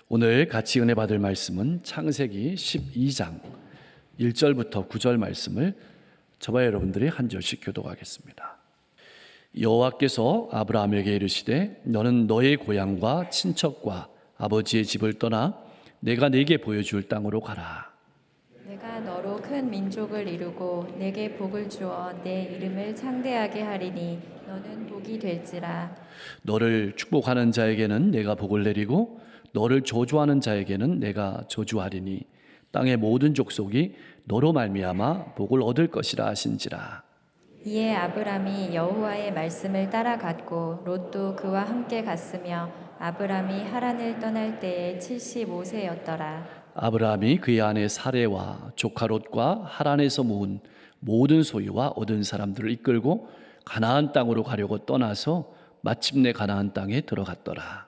오늘 같이 은혜 받을 말씀은 창세기 12장 1절부터 9절 말씀을 저와 여러분들이 한 절씩 교독하겠습니다. 여호와께서 아브라함에게 이르시되 너는 너의 고향과 친척과 아버지의 집을 떠나 내가 네게 보여줄 땅으로 가라. 내가 너로 큰 민족을 이루고 내게 복을 주어 내 이름을 창대하게 하리니 너는 복이 될지라. 너를 축복하는 자에게는 내가 복을 내리고 너를 저주하는 자에게는 내가 저주하리니 땅의 모든 족속이 너로 말미암아 복을 얻을 것이라 하신지라. 이에 아브람이 여호와의 말씀을 따라갔고 롯도 그와 함께 갔으며 아브람이 하란을 떠날 때에 75세였더라. 아브라함이 그의 아내 사레와 조카 롯과 하란에서 모은 모든 소유와 얻은 사람들을 이끌고 가나안 땅으로 가려고 떠나서 마침내 가나안 땅에 들어갔더라.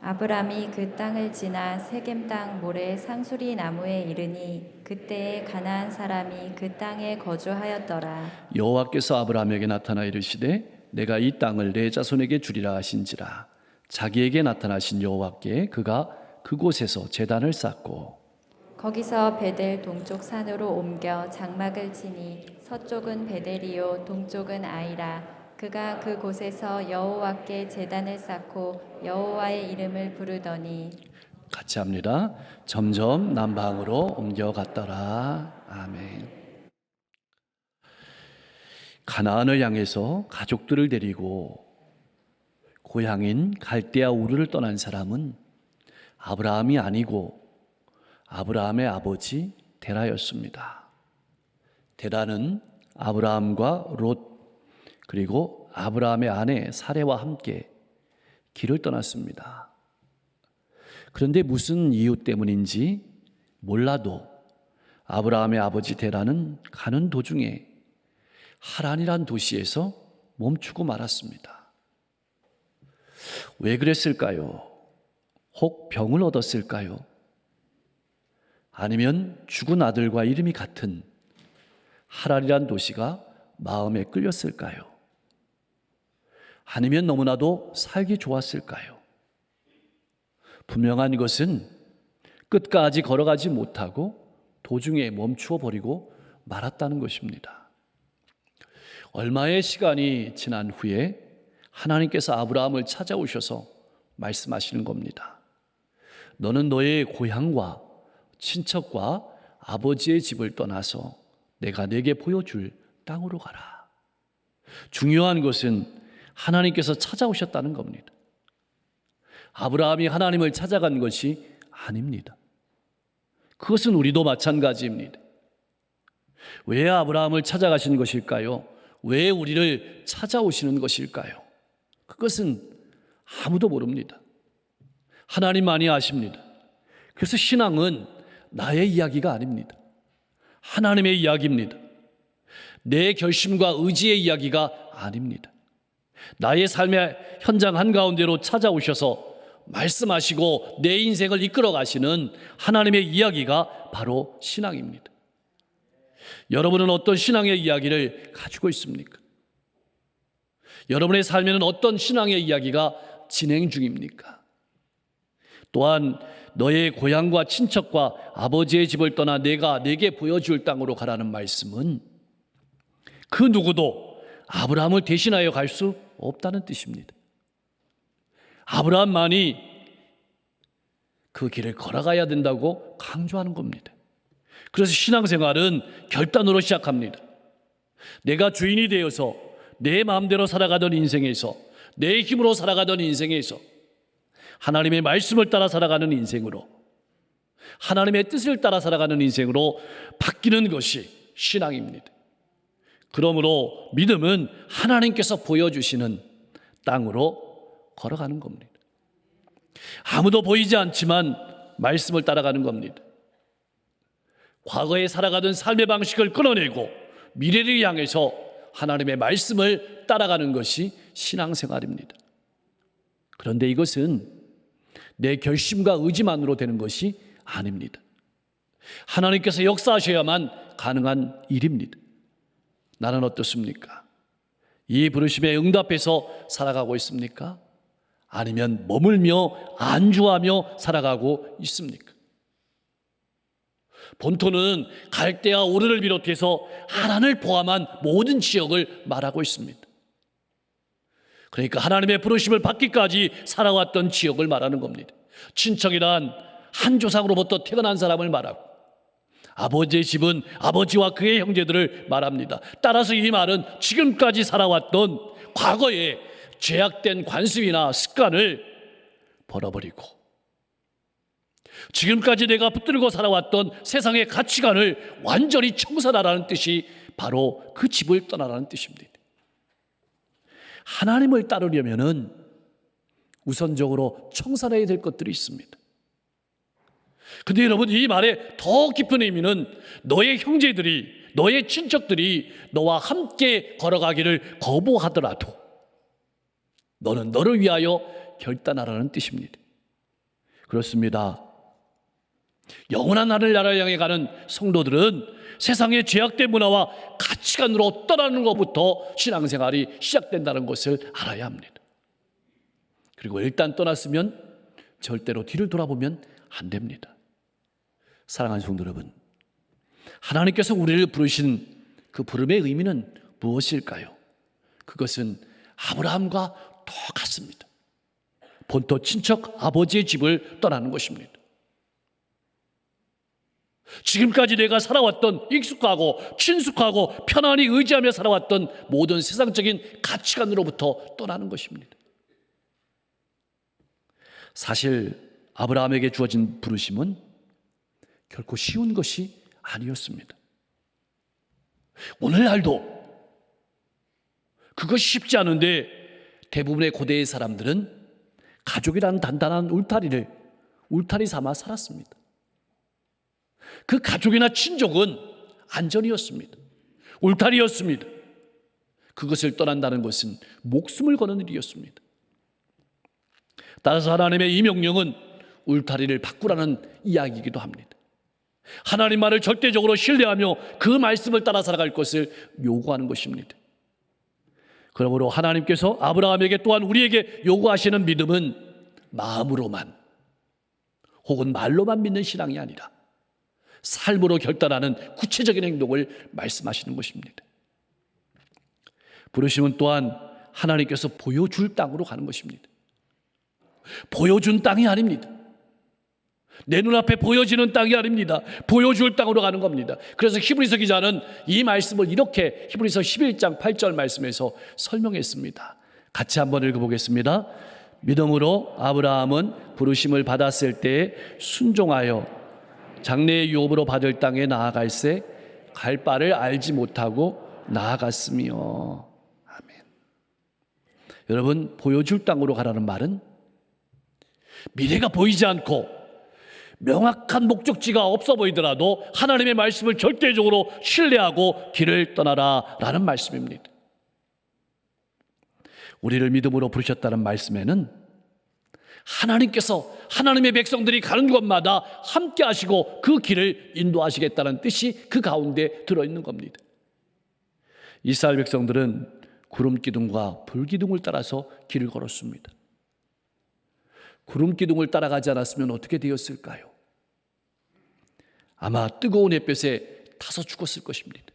아브람이 그 땅을 지나 세겜 땅 모래 상수리 나무에 이르니 그때에 가나안 사람이 그 땅에 거주하였더라. 여호와께서 아브라함에게 나타나 이르시되 내가 이 땅을 내 자손에게 주리라 하신지라. 자기에게 나타나신 여호와께 그가 그곳에서 제단을 쌓고 거기서 베델 동쪽 산으로 옮겨 장막을 치니 서쪽은 베델이요 동쪽은 아이라. 그가 그곳에서 여호와께 제단을 쌓고 여호와의 이름을 부르더니 같이 합니다. 점점 남방으로 옮겨갔더라. 아멘. 가나안을 향해서 가족들을 데리고 고향인 갈대아 우르를 떠난 사람은 아브라함이 아니고 아브라함의 아버지 데라였습니다. 데라는 아브라함과 롯 그리고 아브라함의 아내 사레와 함께 길을 떠났습니다. 그런데 무슨 이유 때문인지 몰라도 아브라함의 아버지 데라는 가는 도중에 하란이란 도시에서 멈추고 말았습니다. 왜 그랬을까요? 혹 병을 얻었을까요? 아니면 죽은 아들과 이름이 같은 하란이란 도시가 마음에 끌렸을까요? 아니면 너무나도 살기 좋았을까요? 분명한 것은 끝까지 걸어가지 못하고 도중에 멈추어 버리고 말았다는 것입니다. 얼마의 시간이 지난 후에 하나님께서 아브라함을 찾아오셔서 말씀하시는 겁니다. 너는 너의 고향과 친척과 아버지의 집을 떠나서 내가 네게 보여줄 땅으로 가라. 중요한 것은 하나님께서 찾아오셨다는 겁니다. 아브라함이 하나님을 찾아간 것이 아닙니다. 그것은 우리도 마찬가지입니다. 왜 아브라함을 찾아가신 것일까요? 왜 우리를 찾아오시는 것일까요? 그것은 아무도 모릅니다. 하나님만이 아십니다. 그래서 신앙은 나의 이야기가 아닙니다. 하나님의 이야기입니다. 내 결심과 의지의 이야기가 아닙니다. 나의 삶의 현장 한가운데로 찾아오셔서 말씀하시고 내 인생을 이끌어 가시는 하나님의 이야기가 바로 신앙입니다. 여러분은 어떤 신앙의 이야기를 가지고 있습니까? 여러분의 삶에는 어떤 신앙의 이야기가 진행 중입니까? 또한 너의 고향과 친척과 아버지의 집을 떠나 내가 네게 보여줄 땅으로 가라는 말씀은 그 누구도 아브라함을 대신하여 갈 수 없다는 뜻입니다. 아브라함만이 그 길을 걸어가야 된다고 강조하는 겁니다. 그래서 신앙생활은 결단으로 시작합니다. 내가 주인이 되어서 내 마음대로 살아가던 인생에서 내 힘으로 살아가던 인생에서 하나님의 말씀을 따라 살아가는 인생으로 하나님의 뜻을 따라 살아가는 인생으로 바뀌는 것이 신앙입니다. 그러므로 믿음은 하나님께서 보여주시는 땅으로 걸어가는 겁니다. 아무도 보이지 않지만 말씀을 따라가는 겁니다. 과거에 살아가던 삶의 방식을 끊어내고 미래를 향해서 하나님의 말씀을 따라가는 것이 신앙생활입니다. 그런데 이것은 내 결심과 의지만으로 되는 것이 아닙니다. 하나님께서 역사하셔야만 가능한 일입니다. 나는 어떻습니까? 이 부르심에 응답해서 살아가고 있습니까? 아니면 머물며 안주하며 살아가고 있습니까? 본토는 갈대아 우르를 비롯해서 하란을 포함한 모든 지역을 말하고 있습니다. 그러니까 하나님의 부르심을 받기까지 살아왔던 지역을 말하는 겁니다. 친척이란 한 조상으로부터 태어난 사람을 말하고, 아버지의 집은 아버지와 그의 형제들을 말합니다. 따라서 이 말은 지금까지 살아왔던 과거의 죄악된 관습이나 습관을 버려버리고, 지금까지 내가 붙들고 살아왔던 세상의 가치관을 완전히 청산하라는 뜻이 바로 그 집을 떠나라는 뜻입니다. 하나님을 따르려면은 우선적으로 청산해야 될 것들이 있습니다. 근데 여러분, 이 말의 더 깊은 의미는 너의 형제들이, 너의 친척들이 너와 함께 걸어가기를 거부하더라도 너는 너를 위하여 결단하라는 뜻입니다. 그렇습니다. 영원한 하늘나라를 향해 가는 성도들은 세상의 죄악된 문화와 가치관으로 떠나는 것부터 신앙생활이 시작된다는 것을 알아야 합니다. 그리고 일단 떠났으면 절대로 뒤를 돌아보면 안 됩니다. 사랑하는 성도 여러분, 하나님께서 우리를 부르신 그 부름의 의미는 무엇일까요? 그것은 아브라함과 똑같습니다. 본토 친척 아버지의 집을 떠나는 것입니다. 지금까지 내가 살아왔던 익숙하고 친숙하고 편안히 의지하며 살아왔던 모든 세상적인 가치관으로부터 떠나는 것입니다. 사실 아브라함에게 주어진 부르심은 결코 쉬운 것이 아니었습니다. 오늘날도 그것이 쉽지 않은데 대부분의 고대의 사람들은 가족이라는 단단한 울타리 삼아 살았습니다. 그 가족이나 친족은 안전이었습니다. 울타리였습니다. 그것을 떠난다는 것은 목숨을 거는 일이었습니다. 따라서 하나님의 이 명령은 울타리를 바꾸라는 이야기이기도 합니다. 하나님만을 절대적으로 신뢰하며 그 말씀을 따라 살아갈 것을 요구하는 것입니다. 그러므로 하나님께서 아브라함에게 또한 우리에게 요구하시는 믿음은 마음으로만 혹은 말로만 믿는 신앙이 아니라 삶으로 결단하는 구체적인 행동을 말씀하시는 것입니다. 부르심은 또한 하나님께서 보여줄 땅으로 가는 것입니다. 보여준 땅이 아닙니다. 내 눈앞에 보여지는 땅이 아닙니다. 보여줄 땅으로 가는 겁니다. 그래서 히브리서 기자는 이 말씀을 이렇게 히브리서 11장 8절 말씀에서 설명했습니다. 같이 한번 읽어보겠습니다. 믿음으로 아브라함은 부르심을 받았을 때 순종하여 장래의 유업으로 받을 땅에 나아갈새 갈 바를 알지 못하고 나아갔으며. 아멘. 여러분, 보여줄 땅으로 가라는 말은 미래가 보이지 않고 명확한 목적지가 없어 보이더라도 하나님의 말씀을 절대적으로 신뢰하고 길을 떠나라 라는 말씀입니다. 우리를 믿음으로 부르셨다는 말씀에는 하나님께서 하나님의 백성들이 가는 곳마다 함께 하시고 그 길을 인도하시겠다는 뜻이 그 가운데 들어있는 겁니다. 이스라엘 백성들은 구름 기둥과 불 기둥을 따라서 길을 걸었습니다. 구름 기둥을 따라가지 않았으면 어떻게 되었을까요? 아마 뜨거운 햇볕에 타서 죽었을 것입니다.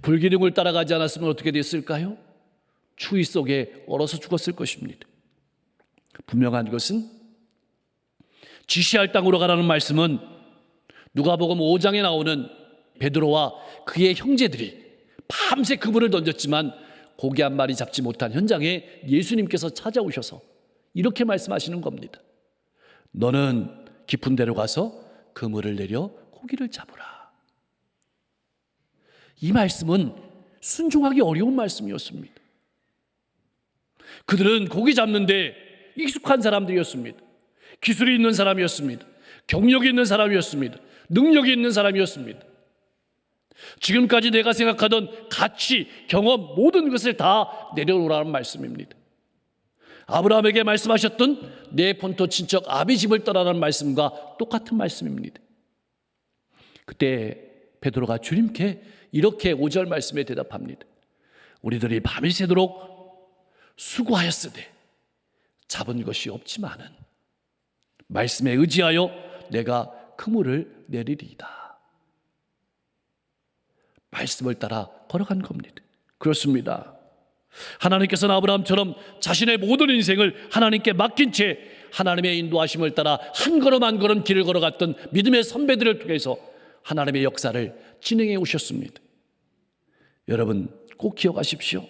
불 기둥을 따라가지 않았으면 어떻게 됐을까요? 추위 속에 얼어서 죽었을 것입니다. 분명한 것은 지시할 땅으로 가라는 말씀은 누가복음 5장에 나오는 베드로와 그의 형제들이 밤새 그물을 던졌지만 고기 한 마리 잡지 못한 현장에 예수님께서 찾아오셔서 이렇게 말씀하시는 겁니다. 너는 깊은 데로 가서 그물을 내려 고기를 잡으라. 이 말씀은 순종하기 어려운 말씀이었습니다. 그들은 고기 잡는데 익숙한 사람들이었습니다. 기술이 있는 사람이었습니다. 경력이 있는 사람이었습니다. 능력이 있는 사람이었습니다. 지금까지 내가 생각하던 가치, 경험, 모든 것을 다 내려놓으라는 말씀입니다. 아브라함에게 말씀하셨던 내 본토 친척 아비 집을 떠나라는 말씀과 똑같은 말씀입니다. 그때 베드로가 주님께 이렇게 5절 말씀에 대답합니다. 우리들이 밤이 새도록 수고하였으되 잡은 것이 없지만은 말씀에 의지하여 내가 그물을 내리리이다. 말씀을 따라 걸어간 겁니다. 그렇습니다. 하나님께서는 아브라함처럼 자신의 모든 인생을 하나님께 맡긴 채 하나님의 인도하심을 따라 한 걸음 한 걸음 길을 걸어갔던 믿음의 선배들을 통해서 하나님의 역사를 진행해 오셨습니다. 여러분 꼭 기억하십시오.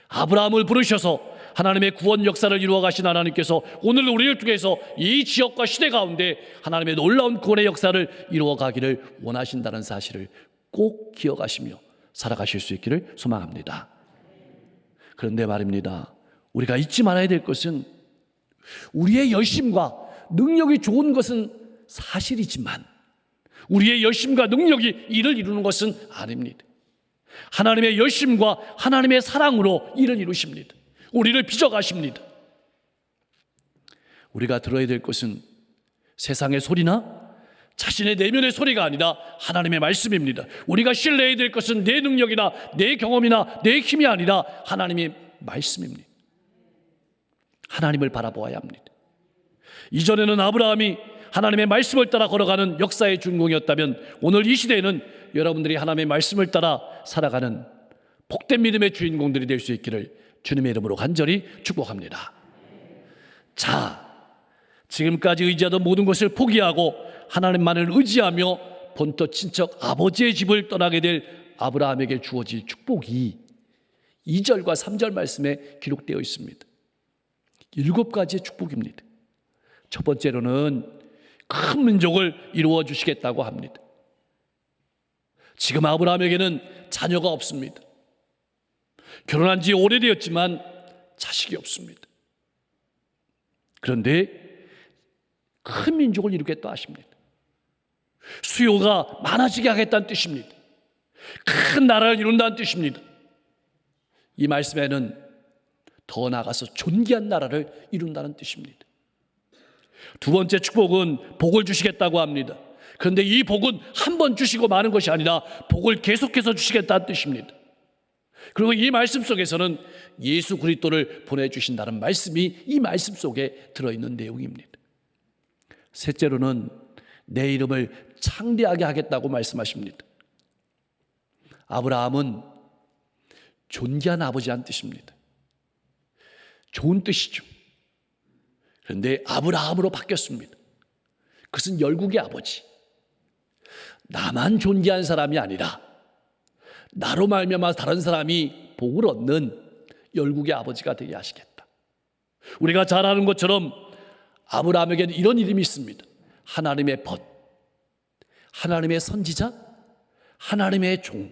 아브라함을 부르셔서 하나님의 구원 역사를 이루어 가신 하나님께서 오늘 우리를 통해서 이 지역과 시대 가운데 하나님의 놀라운 구원의 역사를 이루어 가기를 원하신다는 사실을 꼭 기억하시며 살아가실 수 있기를 소망합니다. 그런데 말입니다, 우리가 잊지 말아야 될 것은 우리의 열심과 능력이 좋은 것은 사실이지만 우리의 열심과 능력이 이를 이루는 것은 아닙니다. 하나님의 열심과 하나님의 사랑으로 이를 이루십니다. 우리를 빚어가십니다. 우리가 들어야 될 것은 세상의 소리나 자신의 내면의 소리가 아니라 하나님의 말씀입니다. 우리가 신뢰해야 될 것은 내 능력이나 내 경험이나 내 힘이 아니라 하나님의 말씀입니다. 하나님을 바라보아야 합니다. 이전에는 아브라함이 하나님의 말씀을 따라 걸어가는 역사의 주인공이었다면 오늘 이 시대에는 여러분들이 하나님의 말씀을 따라 살아가는 복된 믿음의 주인공들이 될 수 있기를 주님의 이름으로 간절히 축복합니다. 자, 지금까지 의지하던 모든 것을 포기하고 하나님만을 의지하며 본토 친척 아버지의 집을 떠나게 될 아브라함에게 주어질 축복이 2절과 3절 말씀에 기록되어 있습니다. 7가지의 축복입니다. 첫 번째로는 큰 민족을 이루어 주시겠다고 합니다. 지금 아브라함에게는 자녀가 없습니다. 결혼한 지 오래되었지만 자식이 없습니다. 그런데 큰 민족을 이루겠다 하십니다. 수요가 많아지게 하겠다는 뜻입니다. 큰 나라를 이룬다는 뜻입니다. 이 말씀에는 더 나아가서 존귀한 나라를 이룬다는 뜻입니다. 두 번째 축복은 복을 주시겠다고 합니다. 그런데 이 복은 한 번 주시고 마는 것이 아니라 복을 계속해서 주시겠다는 뜻입니다. 그리고 이 말씀 속에서는 예수 그리스도를 보내주신다는 말씀이 이 말씀 속에 들어있는 내용입니다. 셋째로는 내 이름을 창대하게 하겠다고 말씀하십니다. 아브라함은 존귀한 아버지란 뜻입니다. 좋은 뜻이죠. 그런데 아브라함으로 바뀌었습니다. 그것은 열국의 아버지. 나만 존귀한 사람이 아니라 나로 말미암아 다른 사람이 복을 얻는 열국의 아버지가 되게 하시겠다. 우리가 잘 아는 것처럼 아브라함에게는 이런 이름이 있습니다. 하나님의 벗, 하나님의 선지자, 하나님의 종.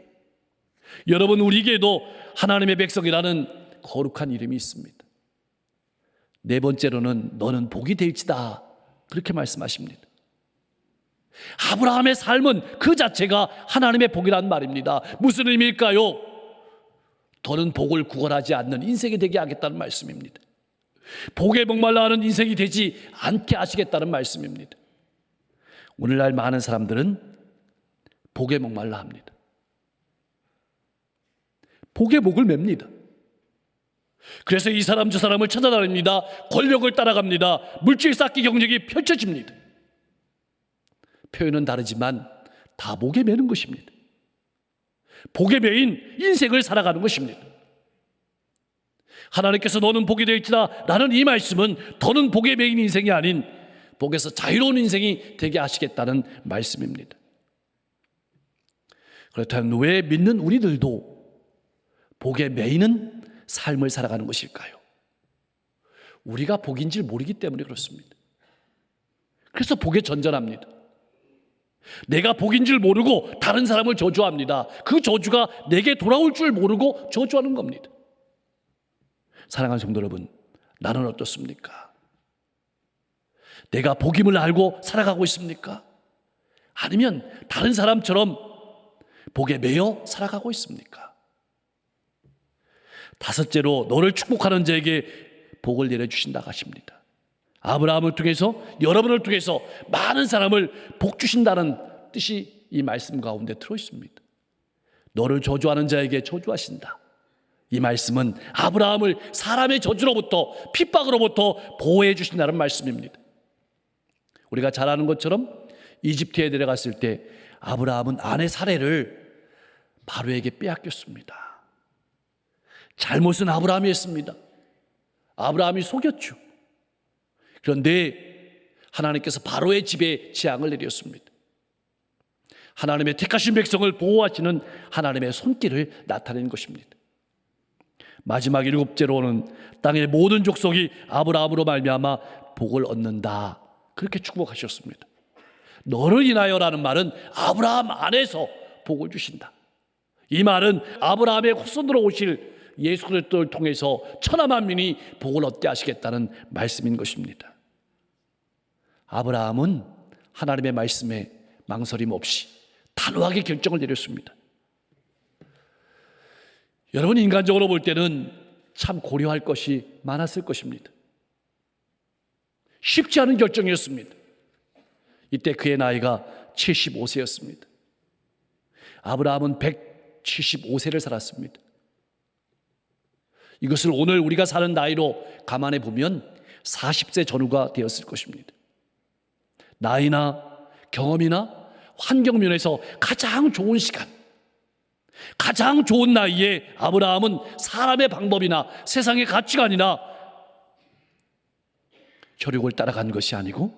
여러분, 우리에게도 하나님의 백성이라는 거룩한 이름이 있습니다. 네 번째로는 너는 복이 될지다, 그렇게 말씀하십니다. 아브라함의 삶은 그 자체가 하나님의 복이란 말입니다. 무슨 의미일까요? 더는 복을 구걸하지 않는 인생이 되게 하겠다는 말씀입니다. 복에 목말라 하는 인생이 되지 않게 하시겠다는 말씀입니다. 오늘날 많은 사람들은 복에 목말라 합니다. 복에 목을 맵니다. 그래서 이 사람 저 사람을 찾아다닙니다. 권력을 따라갑니다. 물질 쌓기 경쟁이 펼쳐집니다. 표현은 다르지만 다 복에 매는 것입니다. 복에 매인 인생을 살아가는 것입니다. 하나님께서 너는 복이 되었다 라는 이 말씀은 더는 복에 매인 인생이 아닌 복에서 자유로운 인생이 되게 하시겠다는 말씀입니다. 그렇다면 왜 믿는 우리들도 복에 매이는 삶을 살아가는 것일까요? 우리가 복인 줄 모르기 때문에 그렇습니다. 그래서 복에 전전합니다. 내가 복인 줄 모르고 다른 사람을 저주합니다. 그 저주가 내게 돌아올 줄 모르고 저주하는 겁니다. 사랑하는 성도 여러분, 나는 어떻습니까? 내가 복임을 알고 살아가고 있습니까? 아니면 다른 사람처럼 복에 매여 살아가고 있습니까? 다섯째로 너를 축복하는 자에게 복을 내려주신다고 하십니다. 아브라함을 통해서 여러분을 통해서 많은 사람을 복 주신다는 뜻이 이 말씀 가운데 들어 있습니다. 너를 저주하는 자에게 저주하신다. 이 말씀은 아브라함을 사람의 저주로부터, 핍박으로부터 보호해 주신다는 말씀입니다. 우리가 잘 아는 것처럼 이집트에 내려갔을 때 아브라함은 아내 사레를 바로에게 빼앗겼습니다. 잘못은 아브라함이 했습니다. 아브라함이 속였죠. 그런데 하나님께서 바로의 집에 재앙을 내렸습니다. 하나님의 택하신 백성을 보호하시는 하나님의 손길을 나타낸 것입니다. 마지막 7제로는 땅의 모든 족속이 아브라함으로 말미암아 복을 얻는다, 그렇게 축복하셨습니다. 너를 인하여라는 말은 아브라함 안에서 복을 주신다. 이 말은 아브라함의 후손으로 오실 예수 그리스도를 통해서 천하 만민이 복을 얻게 하시겠다는 말씀인 것입니다. 아브라함은 하나님의 말씀에 망설임 없이 단호하게 결정을 내렸습니다. 여러분, 인간적으로 볼 때는 참 고려할 것이 많았을 것입니다. 쉽지 않은 결정이었습니다. 이때 그의 나이가 75세였습니다. 아브라함은 175세를 살았습니다. 이것을 오늘 우리가 사는 나이로 감안해 보면 40세 전후가 되었을 것입니다. 나이나 경험이나 환경 면에서 가장 좋은 시간, 가장 좋은 나이에 아브라함은 사람의 방법이나 세상의 가치관이나 혈육을 따라간 것이 아니고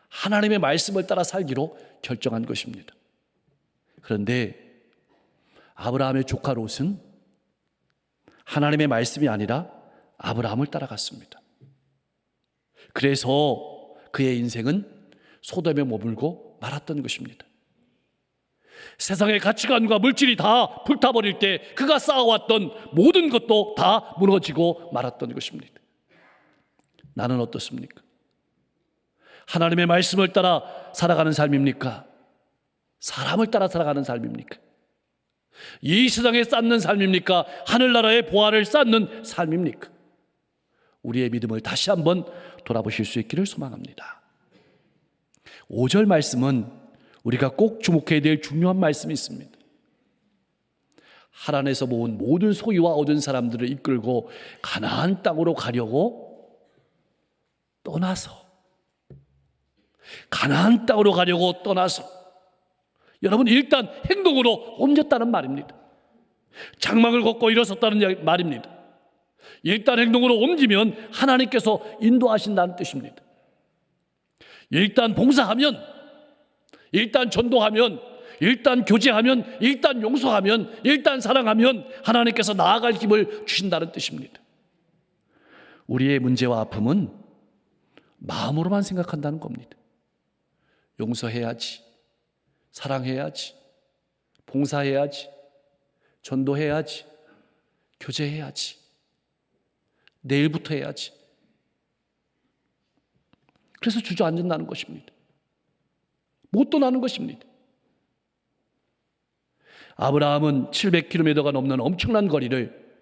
하나님의 말씀을 따라 살기로 결정한 것입니다. 그런데 아브라함의 조카 롯은 하나님의 말씀이 아니라 아브라함을 따라갔습니다. 그래서 그의 인생은 소돔에 머물고 말았던 것입니다. 세상의 가치관과 물질이 다 불타버릴 때 그가 쌓아왔던 모든 것도 다 무너지고 말았던 것입니다. 나는 어떻습니까? 하나님의 말씀을 따라 살아가는 삶입니까? 사람을 따라 살아가는 삶입니까? 이 세상에 쌓는 삶입니까? 하늘나라의 보화를 쌓는 삶입니까? 우리의 믿음을 다시 한번 돌아보실 수 있기를 소망합니다. 5절 말씀은 우리가 꼭 주목해야 될 중요한 말씀이 있습니다. 하란에서 모은 모든 소유와 얻은 사람들을 이끌고 가나안 땅으로 가려고 떠나서, 가나안 땅으로 가려고 떠나서, 여러분, 일단 행동으로 옮겼다는 말입니다. 장막을 걷고 일어섰다는 말입니다. 일단 행동으로 옮기면 하나님께서 인도하신다는 뜻입니다. 일단 봉사하면, 일단 전도하면, 일단 교제하면, 일단 용서하면, 일단 사랑하면 하나님께서 나아갈 힘을 주신다는 뜻입니다. 우리의 문제와 아픔은 마음으로만 생각한다는 겁니다. 용서해야지, 사랑해야지, 봉사해야지, 전도해야지, 교제해야지, 내일부터 해야지. 그래서 주저앉는다는 것입니다. 못 떠나는 것입니다. 아브라함은 700km가 넘는 엄청난 거리를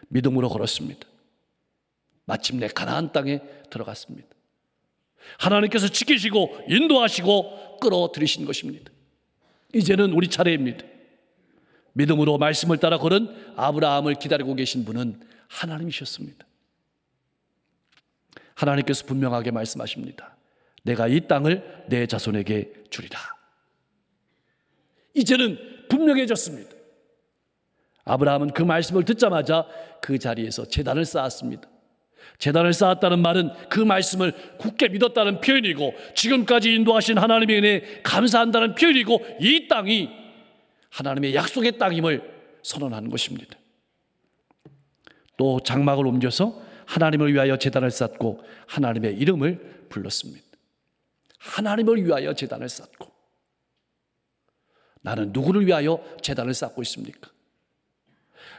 믿음으로 걸었습니다. 마침내 가나안 땅에 들어갔습니다. 하나님께서 지키시고 인도하시고 끌어들이신 것입니다. 이제는 우리 차례입니다. 믿음으로 말씀을 따라 걸은 아브라함을 기다리고 계신 분은 하나님이셨습니다. 하나님께서 분명하게 말씀하십니다. 내가 이 땅을 내 자손에게 주리라. 이제는 분명해졌습니다. 아브라함은 그 말씀을 듣자마자 그 자리에서 제단을 쌓았습니다. 제단을 쌓았다는 말은 그 말씀을 굳게 믿었다는 표현이고, 지금까지 인도하신 하나님의 은혜에 감사한다는 표현이고, 이 땅이 하나님의 약속의 땅임을 선언하는 것입니다. 또 장막을 옮겨서 하나님을 위하여 제단을 쌓고 하나님의 이름을 불렀습니다. 하나님을 위하여 제단을 쌓고, 나는 누구를 위하여 제단을 쌓고 있습니까?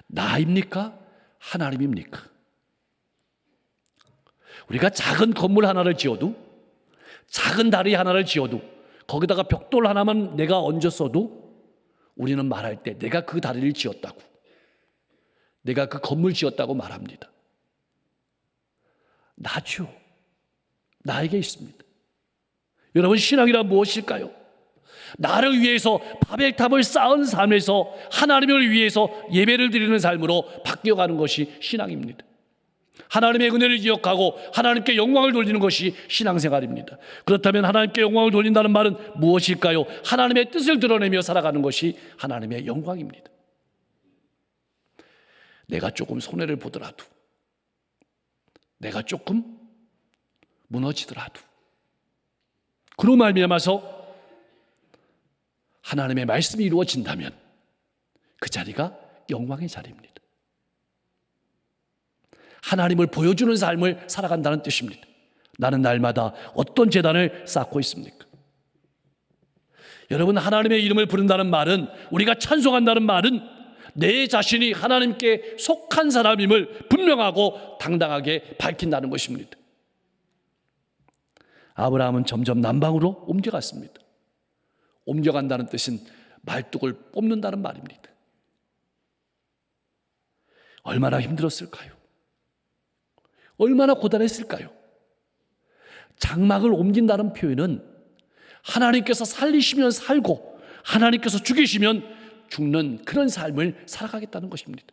나입니까? 하나님입니까? 우리가 작은 건물 하나를 지어도, 작은 다리 하나를 지어도, 거기다가 벽돌 하나만 내가 얹었어도 우리는 말할 때 내가 그 다리를 지었다고, 내가 그 건물 지었다고 말합니다. 나죠. 나에게 있습니다. 여러분, 신앙이란 무엇일까요? 나를 위해서 바벨탑을 쌓은 삶에서 하나님을 위해서 예배를 드리는 삶으로 바뀌어가는 것이 신앙입니다. 하나님의 은혜를 기억하고 하나님께 영광을 돌리는 것이 신앙생활입니다. 그렇다면 하나님께 영광을 돌린다는 말은 무엇일까요? 하나님의 뜻을 드러내며 살아가는 것이 하나님의 영광입니다. 내가 조금 손해를 보더라도, 내가 조금 무너지더라도, 그로 말미암아서 하나님의 말씀이 이루어진다면 그 자리가 영광의 자리입니다. 하나님을 보여주는 삶을 살아간다는 뜻입니다. 나는 날마다 어떤 제단을 쌓고 있습니까? 여러분, 하나님의 이름을 부른다는 말은, 우리가 찬송한다는 말은 내 자신이 하나님께 속한 사람임을 분명하고 당당하게 밝힌다는 것입니다. 아브라함은 점점 남방으로 옮겨갔습니다. 옮겨간다는 뜻은 말뚝을 뽑는다는 말입니다. 얼마나 힘들었을까요? 얼마나 고단했을까요? 장막을 옮긴다는 표현은 하나님께서 살리시면 살고 하나님께서 죽이시면 죽는 그런 삶을 살아가겠다는 것입니다.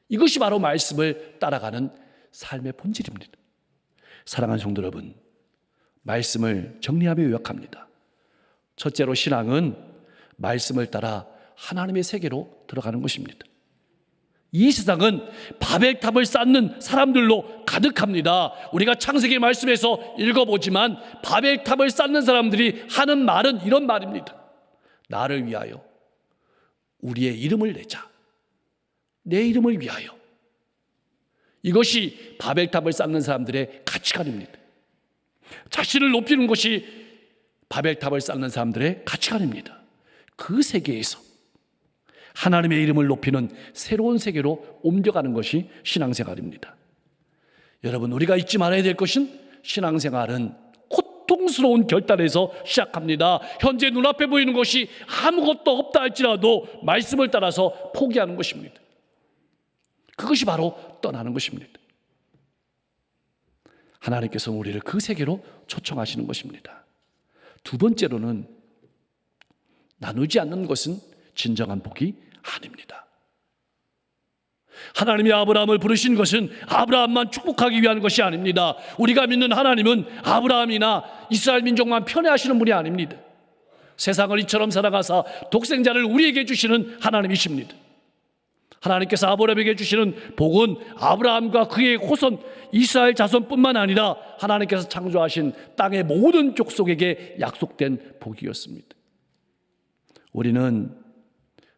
이것이 바로 말씀을 따라가는 삶의 본질입니다. 사랑하는 성도 여러분, 말씀을 정리하며 요약합니다. 첫째로, 신앙은 말씀을 따라 하나님의 세계로 들어가는 것입니다. 이 세상은 바벨탑을 쌓는 사람들로 가득합니다. 우리가 창세기 말씀에서 읽어보지만 바벨탑을 쌓는 사람들이 하는 말은 이런 말입니다. 나를 위하여 우리의 이름을 내자. 내 이름을 위하여. 이것이 바벨탑을 쌓는 사람들의 가치관입니다. 자신을 높이는 것이 바벨탑을 쌓는 사람들의 가치관입니다. 그 세계에서 하나님의 이름을 높이는 새로운 세계로 옮겨가는 것이 신앙생활입니다. 여러분, 우리가 잊지 말아야 될 것은 신앙생활은 고통스러운 결단에서 시작합니다. 현재 눈앞에 보이는 것이 아무것도 없다 할지라도 말씀을 따라서 포기하는 것입니다. 그것이 바로 떠나는 것입니다. 하나님께서 우리를 그 세계로 초청하시는 것입니다. 두 번째로는, 나누지 않는 것은 진정한 복이 아닙니다. 하나님이 아브라함을 부르신 것은 아브라함만 축복하기 위한 것이 아닙니다. 우리가 믿는 하나님은 아브라함이나 이스라엘 민족만 편애하시는 분이 아닙니다. 세상을 이처럼 살아가사 독생자를 우리에게 주시는 하나님이십니다. 하나님께서 아브라함에게 주시는 복은 아브라함과 그의 후손 이스라엘 자손뿐만 아니라 하나님께서 창조하신 땅의 모든 족속에게 약속된 복이었습니다. 우리는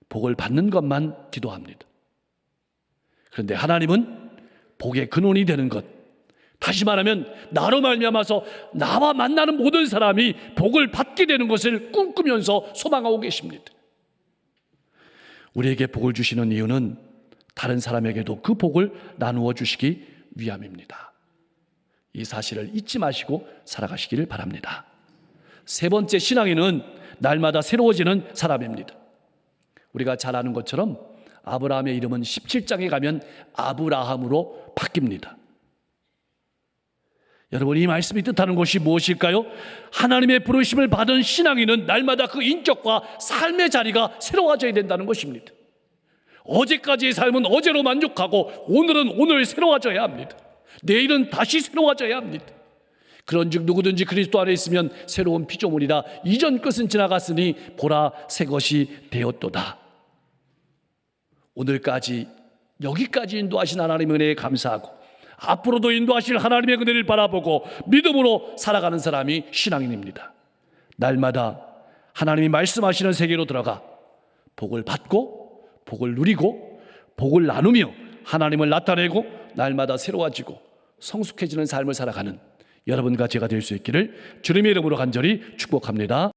복을 받는 것만 기도합니다. 그런데 하나님은 복의 근원이 되는 것, 다시 말하면 나로 말미암아서 나와 만나는 모든 사람이 복을 받게 되는 것을 꿈꾸면서 소망하고 계십니다. 우리에게 복을 주시는 이유는 다른 사람에게도 그 복을 나누어 주시기 위함입니다. 이 사실을 잊지 마시고 살아가시기를 바랍니다. 세 번째, 신앙인은 날마다 새로워지는 사람입니다. 우리가 잘 아는 것처럼 아브라함의 이름은 17장에 가면 아브라함으로 바뀝니다. 여러분, 이 말씀이 뜻하는 것이 무엇일까요? 하나님의 부르심을 받은 신앙인은 날마다 그 인격과 삶의 자리가 새로워져야 된다는 것입니다. 어제까지의 삶은 어제로 만족하고 오늘은 오늘 새로워져야 합니다. 내일은 다시 새로워져야 합니다. 그런즉 누구든지 그리스도 안에 있으면 새로운 피조물이라, 이전 것은 지나갔으니 보라 새 것이 되었도다. 오늘까지 여기까지 인도하신 하나님의 은혜에 감사하고 앞으로도 인도하실 하나님의 은혜를 바라보고 믿음으로 살아가는 사람이 신앙인입니다. 날마다 하나님이 말씀하시는 세계로 들어가 복을 받고 복을 누리고 복을 나누며 하나님을 나타내고 날마다 새로워지고 성숙해지는 삶을 살아가는 여러분과 제가 될 수 있기를 주님의 이름으로 간절히 축복합니다.